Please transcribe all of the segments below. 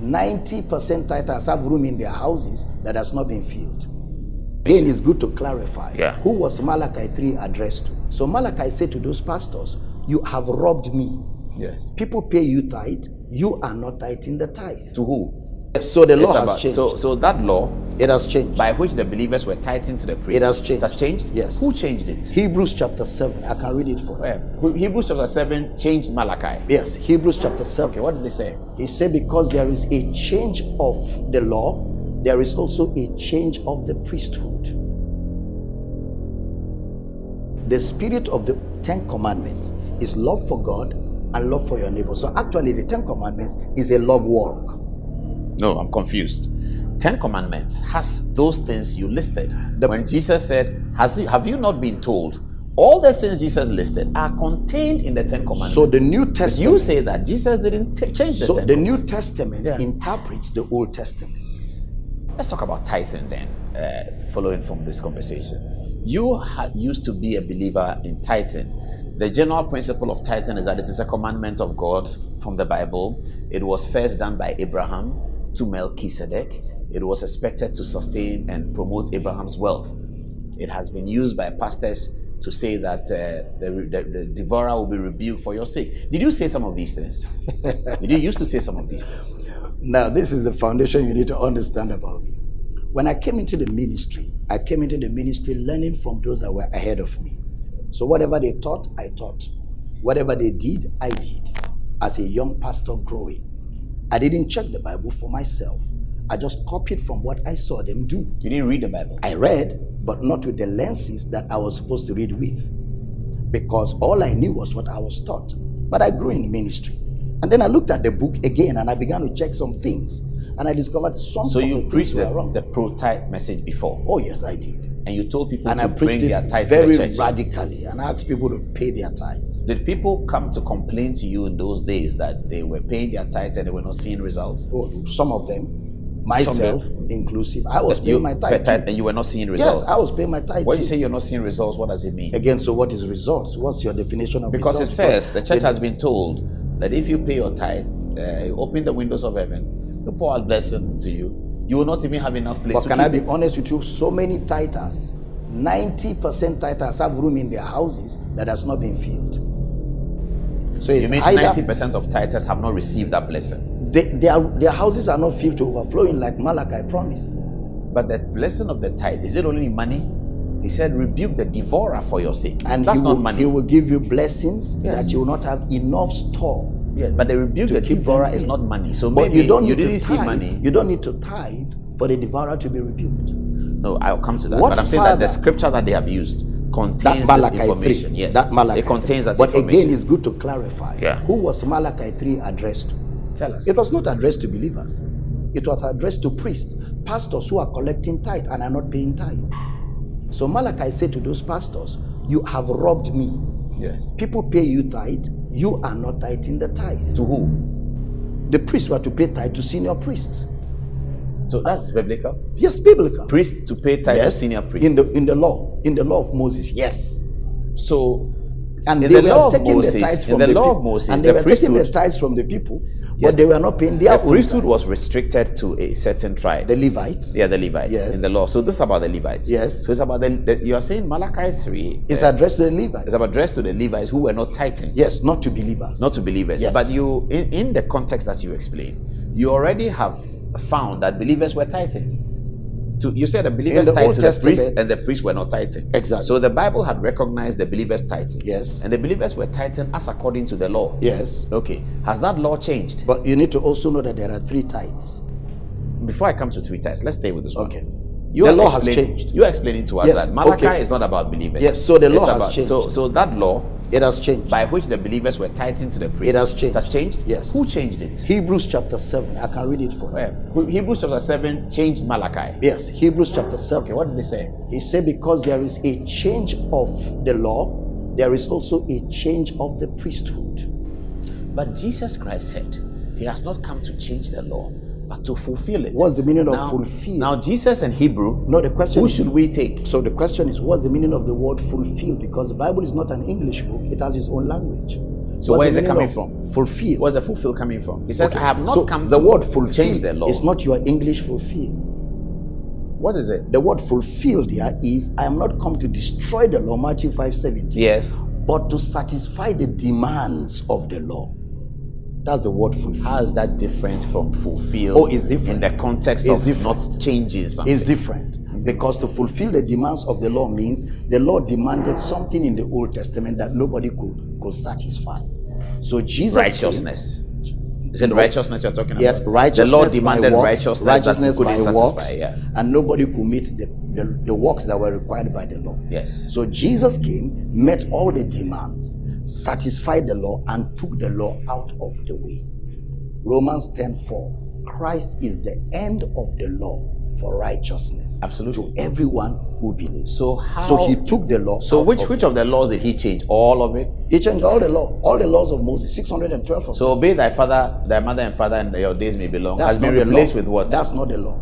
90% tithers have room in their houses that has not been filled. Again, it's good to clarify who was Malachi 3 addressed to. So Malachi said to those pastors, you have robbed me. Yes. People pay you tithe, you are not tithing the tithe. To who? So the law has changed. So that law, it has changed. By which the believers were tithing to the priest. It has changed. It has changed? Yes. Who changed it? Hebrews chapter 7. I can read it for you. Hebrews chapter 7 changed Malachi. Yes, Hebrews chapter 7. Okay, what did they say? He said, because there is a change of the law, there is also a change of the priesthood. The spirit of the 10 commandments is love for God and love for your neighbor. So actually the 10 commandments is a love walk. No, I'm confused. 10 commandments has those things you listed. When Jesus said, have you not been told? All the things Jesus listed are contained in the 10 commandments. So the New Testament. But you say that Jesus didn't change the 10 So the New Testament interprets the Old Testament. Let's talk about tithing then, following from this conversation. You used to be a believer in tithing. The general principle of tithing is that it is a commandment of God from the Bible. It was first done by Abraham to Melchizedek. It was expected to sustain and promote Abraham's wealth. It has been used by pastors to say that the devourer will be rebuked for your sake. Did you say some of these things? Did you used to say some of these things? Now, this is the foundation you need to understand about me. When I came into the ministry, learning from those that were ahead of me. So whatever they taught, I taught. Whatever they did, I did. As a young pastor growing, I didn't check the Bible for myself. I just copied from what I saw them do. You didn't read the Bible? I read, but not with the lenses that I was supposed to read with. Because all I knew was what I was taught. But I grew in ministry. And then I looked at the book again and I began to check some things. And I discovered some So you preached the the pro-tithe message before? Oh, yes, I did. And you told people and to I bring their tithe to the very church? radically. And I asked people to pay their tithes. Did people come to complain to you in those days that they were paying their tithe and they were not seeing results? Oh, some of them, myself inclusive. I was paying my tithe. And you were not seeing results? Yes, I was paying my tithe. When you say you're not seeing results, what does it mean? Again, so what is results? What's your definition of because results? Because it says the church has been told that if you pay your tithe, you open the windows of heaven, you pour out blessing to you. You will not even have enough place but to can keep I be it. honest with you? So many tithers, 90% tithers have room in their houses that has not been filled. So it's you mean 90% of tithers have not received that blessing? Their houses are not filled to overflowing like Malachi promised. But the blessing of the tithe, is it only money? He said, rebuke the devourer for your sake. And that's not money. He will give you blessings that you will not have enough store. Yes, but the rebuke the devourer is not money. So but maybe you didn't see money. You don't need to tithe for the devourer to be rebuked. No, I'll come to that. But I'm saying that the scripture that they have used contains this information. 3, yes, that Malachi it contains that but information. But again, it's good to clarify. Yeah. Who was Malachi 3 addressed to? Tell us. It was not addressed to believers. It was addressed to priests, pastors who are collecting tithe and are not paying tithe. So Malachi said to those pastors, you have robbed me. Yes. People pay you tithe, you are not tithing the tithe. To who? The priests were to pay tithe to senior priests. So that's biblical? Yes, biblical. Priests to pay tithe to senior priests. In the law of Moses, yes. So and in they the were law of taking Moses, the tithes from in the the law people, of Moses, and they the were taking the tithes from the people, but they were not paying their own. The priesthood tithes. was restricted to a certain tribe. The Levites. Yeah, the Levites. Yes. In the law. So this is about the Levites. Yes. So it's about you are saying Malachi 3. It's addressed to the Levites. It's addressed to the Levites who were not tithing. Yes, not to believers. Not to believers. Yes. But you, in the context that you explain, you already have found that believers were tithing. You said the believers tithed to the priest and the priests were not tithing. Exactly. So the Bible had recognized the believers tithing. Yes. And the believers were tithing as according to the law. Yes. Okay. Has that law changed? But you need to also know that there are 3 tithes. Before I come to 3 tithes, let's stay with this one. Okay. The law has changed. You are explaining to us that Malachi is not about believers. Yes, so the law has changed. So that law, it has changed. By which the believers were tithing to the priest. It has changed. It has changed? Yes. Who changed it? Hebrews chapter 7. I can read it for you. Hebrews chapter 7 changed Malachi. Yes, Hebrews chapter 7. Okay, what did they say? He said, because there is a change of the law, there is also a change of the priesthood. But Jesus Christ said, he has not come to change the law, but to fulfill it. What's the meaning of fulfill? Now, Jesus and Hebrew, no, the question who is, should we take? So the question is, what's the meaning of the word fulfill? Because the Bible is not an English book, it has its own language. So where is it coming from? Fulfill. Where's the fulfill coming from? He says, Okay. I have not So come the to word fulfill change the law. It's not your English fulfill. What is it? The word fulfilled here is, I am not come to destroy the law, Matthew 5:17. Yes. But to satisfy the demands of the law. That's the word fulfill. How is that different from fulfill? Oh, it's different. In the context It's of different. not changing something. It's different. Because to fulfill the demands of the law means the law demanded something in the Old Testament that nobody could satisfy. So Jesus righteousness. Is it righteousness you're talking about? Yes, righteousness. The law demanded by works, righteousness that by couldn't satisfy. works, Yeah. and nobody could meet the works that were required by the law. Yes. So Jesus came, met all the demands, satisfied the law, and took the law out of the way. Romans 10:4. Christ is the end of the law for righteousness. Absolutely. To everyone who believes. So how? So he took the law. So which of the laws did he change? All of it? He changed all the laws of Moses, 612 of them. So obey thy mother and father, and your days may be long. That's Has been not the replaced law. with what? That's not the law.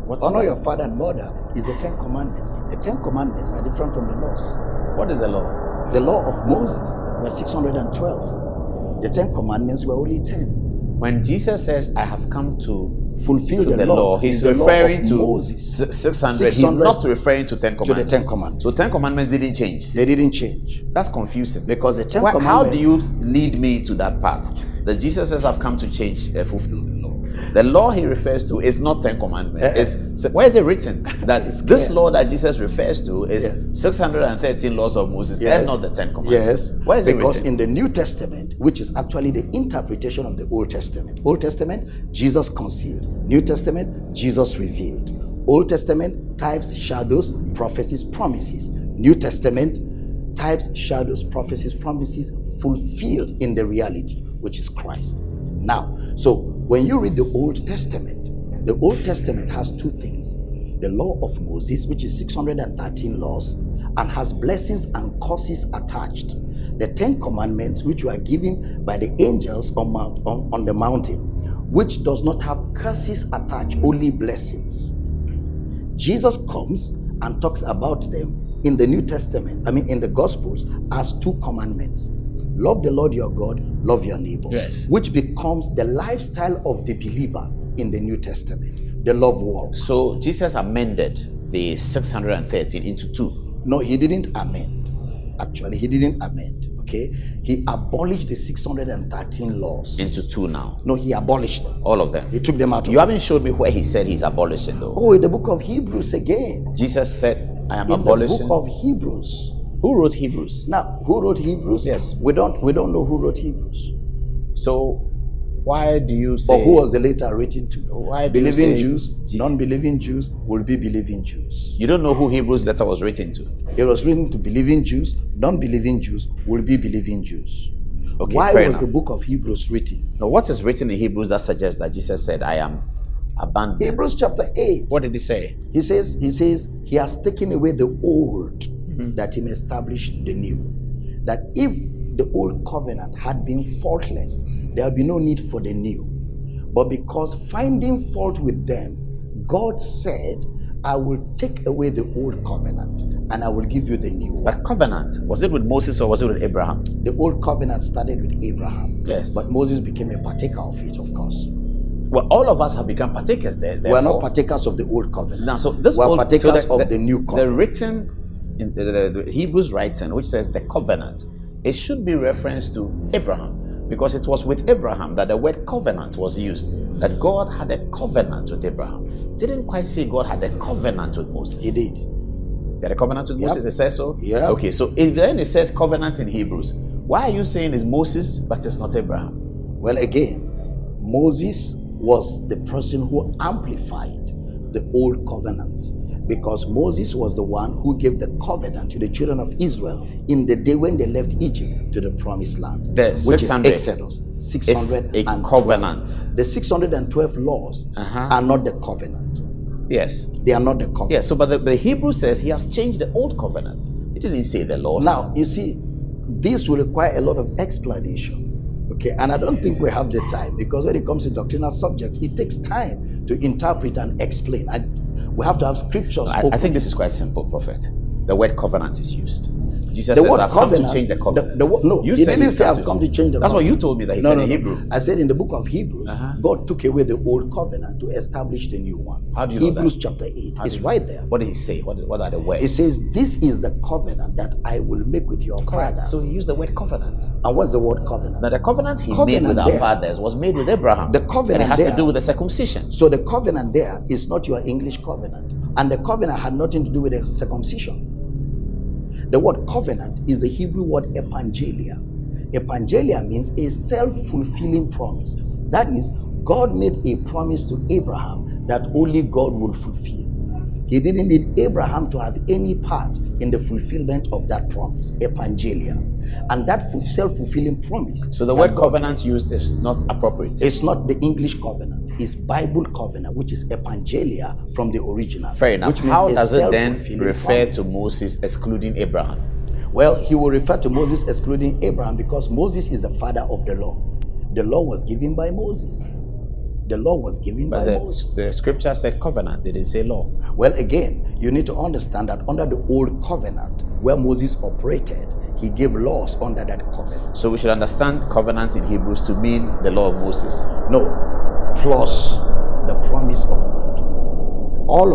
What's Honor that? your father and mother is the 10 commandments. The 10 commandments are different from the laws. What is the law? The law of Moses was 612. The 10 commandments were only 10. When Jesus says, I have come to Fulfill the the law, he's the law referring of to Moses. 600. He's not referring to 10 commandments. To the 10 commandments. So 10 commandments didn't change. They didn't change. That's confusing. Because the 10 How commandments... do you lead me to that path? That Jesus says, I've come to change, fulfill the law. The law he refers to is not 10 commandments. So where is it written that this law that Jesus refers to is 613 laws of Moses and not the 10 commandments? Yes. Where is it because written? in the New Testament, which is actually the interpretation of the Old Testament. Old Testament, Jesus concealed. New Testament, Jesus revealed. Old Testament, types, shadows, prophecies, promises. New Testament, types, shadows, prophecies, promises, fulfilled in the reality, which is Christ. Now, so when you read the Old Testament has two things. The law of Moses, which is 613 laws, and has blessings and curses attached. The 10 commandments, which were given by the angels on the mountain, which does not have curses attached, only blessings. Jesus comes and talks about them in the New Testament, in the Gospels, as 2 commandments. Love the Lord your God, love your neighbor. Yes. Which becomes the lifestyle of the believer in the New Testament. The love walk. So Jesus amended the 613 into 2. No, he didn't amend. Actually, he didn't amend. Okay? He abolished the 613 laws. Into 2 now. No, he abolished them. All of them. He took them out. You haven't showed me where he said he's abolishing though. Oh, in the book of Hebrews again. Jesus said, I am In abolishing. the book of Hebrews. Who wrote Hebrews? Now, who wrote Hebrews? Yes. We don't know who wrote Hebrews. So why do you say? Or who was the letter written to? Why do believing you say, Jews, non-believing Jews will be believing Jews. You don't know who Hebrews letter was written to? It was written to believing Jews, non-believing Jews will be believing Jews. Okay, why fair was enough. the book of Hebrews written? Now, what is written in Hebrews that suggests that Jesus said, I am abandoned? Hebrews chapter 8. What did he say? He says he has taken away the old that he may establish the new. That if the old covenant had been faultless, there would be no need for the new. But because finding fault with them, God said, I will take away the old covenant and I will give you the new one. But covenant, was it with Moses or was it with Abraham? The old covenant started with Abraham. Yes. But Moses became a partaker of it, of course. Well, all of us have become partakers there. We are not partakers of the old covenant. Now, so this we are old, partakers so of the new covenant. The written in the Hebrews writing, which says the covenant, it should be reference to Abraham, because it was with Abraham that the word covenant was used. That God had a covenant with Abraham. It didn't quite say God had a covenant with Moses. He did. He had a covenant with Moses. It says so. Yeah. Okay. So if then it says covenant in Hebrews, why are you saying it's Moses but it's not Abraham? Well, again, Moses was the person who amplified the old covenant, because Moses was the one who gave the covenant to the children of Israel in the day when they left Egypt to the promised land, The which 600 is Exodus. It's a 612. covenant. The 612 laws are not the covenant. Yes. They are not the covenant. Yes. So, but the Hebrew says he has changed the old covenant. He didn't say the laws. Now, you see, this will require a lot of explanation. Okay, and I don't think we have the time, because when it comes to doctrinal subjects, it takes time to interpret and explain. And we have to have scriptures. I think this is quite simple, Prophet. The word covenant is used. Jesus says, I've come to change the covenant. No, you he said didn't say I've come to change the covenant. That's what you told me that he said in Hebrew. I said in the book of Hebrews, God took away the old covenant to establish the new one. How do you know Hebrews that? chapter 8. It's right there. What did he say? What are the words? It says, this is the covenant that I will make with your fathers. So he used the word covenant. And what's the word covenant? Now the covenant he made with our fathers was made with Abraham. The covenant and it has to do with the circumcision. So the covenant there is not your English covenant. And the covenant had nothing to do with the circumcision. The word covenant is the Hebrew word epangelia. Epangelia means a self-fulfilling promise. That is, God made a promise to Abraham that only God will fulfill. He didn't need Abraham to have any part in the fulfillment of that promise, epangelia. And that self-fulfilling promise. So the word covenant used is not appropriate. It's not the English covenant. It's Bible covenant, which is epangelia from the original. Fair enough. Which means how does it then refer promise to Moses excluding Abraham? Well, he will refer to Moses excluding Abraham because Moses is the father of the law. The law was given by Moses. The law was given by Moses. The scripture said covenant, it didn't say law. Well, again, you need to understand that under the old covenant, where Moses operated, he gave laws under that covenant. So we should understand covenant in Hebrews to mean the law of Moses. No, plus the promise of God.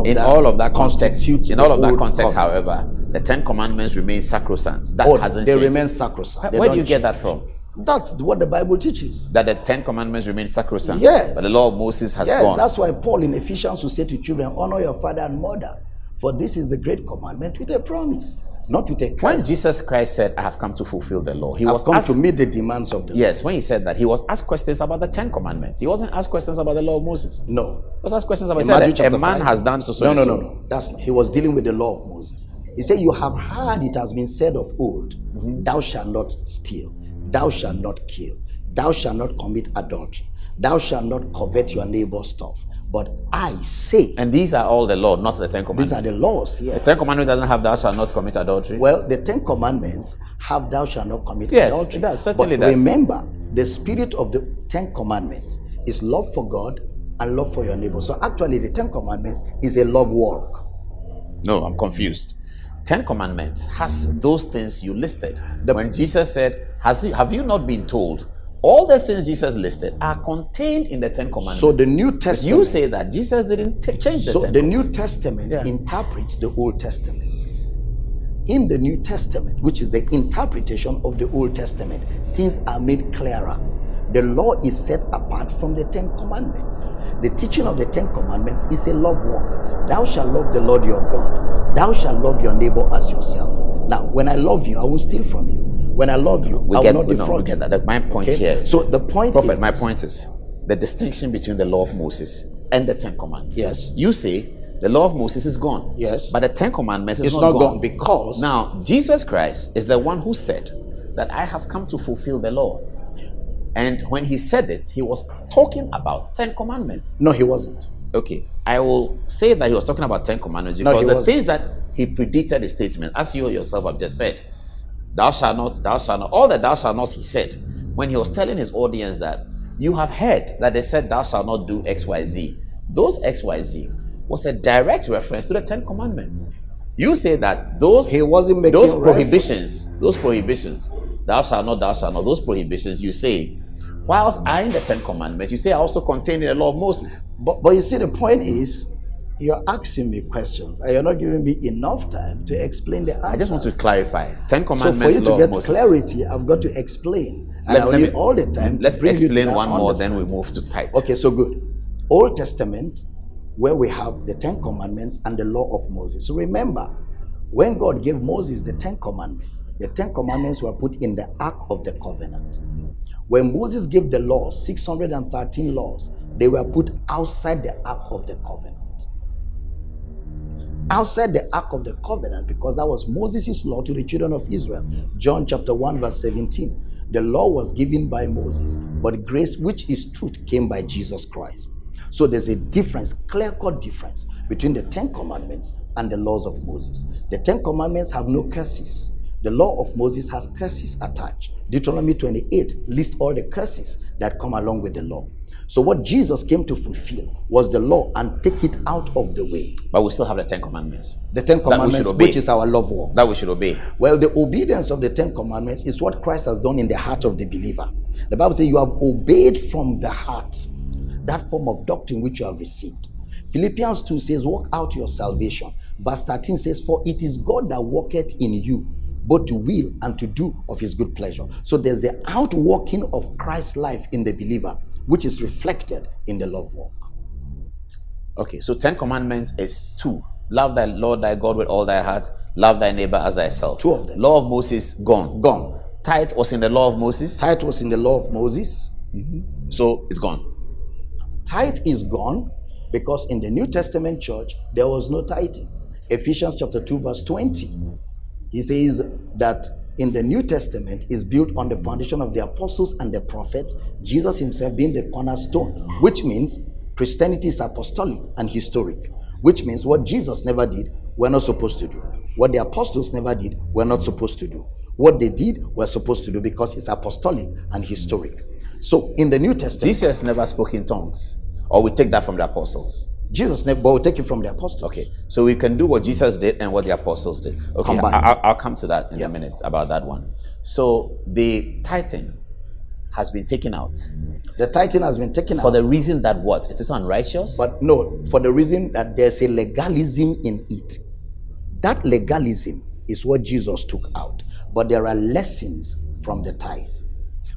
In all of that context, however, the 10 Commandments remain sacrosanct. That hasn't changed. They remain sacrosanct. Where do you get that from? That's what the Bible teaches. That the 10 Commandments remain sacrosanct. Yes. But the law of Moses has gone. That's why Paul in Ephesians will say to children, honor your father and mother. For this is the great commandment with a promise, not with a curse. When Jesus Christ said, I have come to fulfill the law, he was come to meet the demands of the law. Yes, when he said that, he was asked questions about the 10 Commandments. He wasn't asked questions about the law of Moses. No. He was asked questions about a man has done so. No. He was dealing with the law of Moses. He said, you have heard it has been said of old, thou shalt not steal, thou shalt not kill, thou shalt not commit adultery, thou shalt not covet your neighbor's stuff. But I say... And these are all the law, not the 10 Commandments. These are the laws, yes. The 10 Commandments doesn't have thou shalt not commit adultery. Well, the 10 Commandments have thou shalt not commit adultery. Yes, it does. Certainly does. Remember, the spirit of the 10 Commandments is love for God and love for your neighbor. So actually, the 10 Commandments is a love walk. No, I'm confused. 10 Commandments has those things you listed. When Jesus said, have you not been told? All the things Jesus listed are contained in the 10 Commandments. So the New Testament... You say that Jesus didn't change the 10 So the New Testament interprets the Old Testament. In the New Testament, which is the interpretation of the Old Testament, things are made clearer. The law is set apart from the 10 Commandments. The teaching of the 10 Commandments is a love walk. Thou shalt love the Lord your God. Thou shalt love your neighbor as yourself. Now, when I love you, I won't steal from you. When I love you, I will not defraud you. My point here is, so the point Prophet, is, my point is the distinction between the law of Moses and the 10 Commandments. Yes. You say the law of Moses is gone. Yes. But the 10 Commandments is not gone because... Now, Jesus Christ is the one who said that I have come to fulfill the law. And when he said it, he was talking about 10 Commandments. No, he wasn't. Okay. I will say that he was talking about 10 Commandments because the things that he predicted the statement, as you yourself have just said, thou shalt not, all the thou shalt not, he said, when he was telling his audience that you have heard that they said thou shalt not do XYZ. Those XYZ was a direct reference to the 10 Commandments. You say that those prohibitions, thou shalt not, those prohibitions, you say, whilst I in the 10 Commandments, you say also contained in the law of Moses. But you see, the point is, you're asking me questions and you're not giving me enough time to explain the answers. I just want to clarify. 10 Commandments, so for you to get Moses. Clarity, I've got to explain. And I need all the time. Let's explain one more, then we move to tithe. Okay, so good. Old Testament, where we have the 10 Commandments and the law of Moses. So remember, when God gave Moses the 10 Commandments, the 10 Commandments were put in the Ark of the Covenant. When Moses gave the law, 613 laws, they were put outside the Ark of the Covenant. Outside the Ark of the Covenant, because that was Moses' law to the children of Israel. John chapter 1 verse 17. The law was given by Moses, but grace, which is truth, came by Jesus Christ. So there's a difference, clear-cut difference between the 10 Commandments and the laws of Moses. The 10 Commandments have no curses. The law of Moses has curses attached. Deuteronomy 28 lists all the curses that come along with the law. So what Jesus came to fulfill was the law and take it out of the way. But we still have the 10 commandments. The 10 commandments, which is our love walk. That we should obey. Well, the obedience of the 10 commandments is what Christ has done in the heart of the believer. The Bible says you have obeyed from the heart that form of doctrine which you have received. Philippians 2 says, walk out your salvation. Verse 13 says, for it is God that worketh in you, both to will and to do of his good pleasure. So there's the outworking of Christ's life in the believer, which is reflected in the love walk. Okay, so 10 commandments is 2. Love thy Lord thy God with all thy heart. Love thy neighbor as thyself. 2 of them. Law of Moses, gone. Gone. Tithe was in the law of Moses. Tithe was in the law of Moses. So it's gone. Tithe is gone because in the New Testament church, there was no tithing. Ephesians chapter 2 verse 20. He says that in the New Testament is built on the foundation of the apostles and the prophets, Jesus himself being the cornerstone, which means Christianity is apostolic and historic, which means what Jesus never did, we're not supposed to do. What the apostles never did, we're not supposed to do. What they did, we're supposed to do because it's apostolic and historic. So in the New Testament, Jesus never spoke in tongues, or we take that from the apostles. Jesus never, but we'll take it from the apostles. Okay, so we can do what Jesus did and what the apostles did. Okay, I'll come to that in a minute about that one. So the tithing has been taken out. The tithing has been taken out. For the reason that what? It is unrighteous? But no, for the reason that there's a legalism in it. That legalism is what Jesus took out. But there are lessons from the tithe.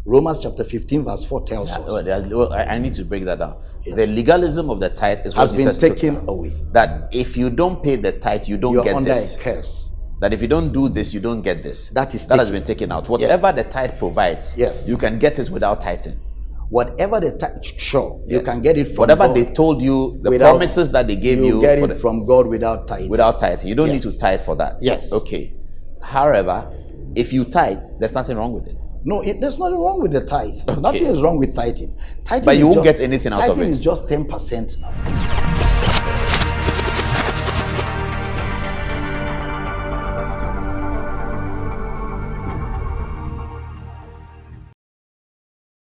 Romans chapter 15 verse 4 tells us. I need to break that down. Yes. The legalism of the tithe is what Jesus has been taken away. That if you don't pay the tithe, you don't get this. You're under a curse. That if you don't do this, you don't get this. That has been taken out. Whatever the tithe provides, you can get it without tithing. Whatever the tithe, you can get it from whatever God. They told you, the promises that they gave you, get it from God without tithing. Without tithing, you don't need to tithe for that. Yes. Okay. However, if you tithe, there's nothing wrong with it. No, there's nothing wrong with the tithe. Okay. Nothing is wrong with tithing. But you won't get anything out of it. Tithing is just 10% now.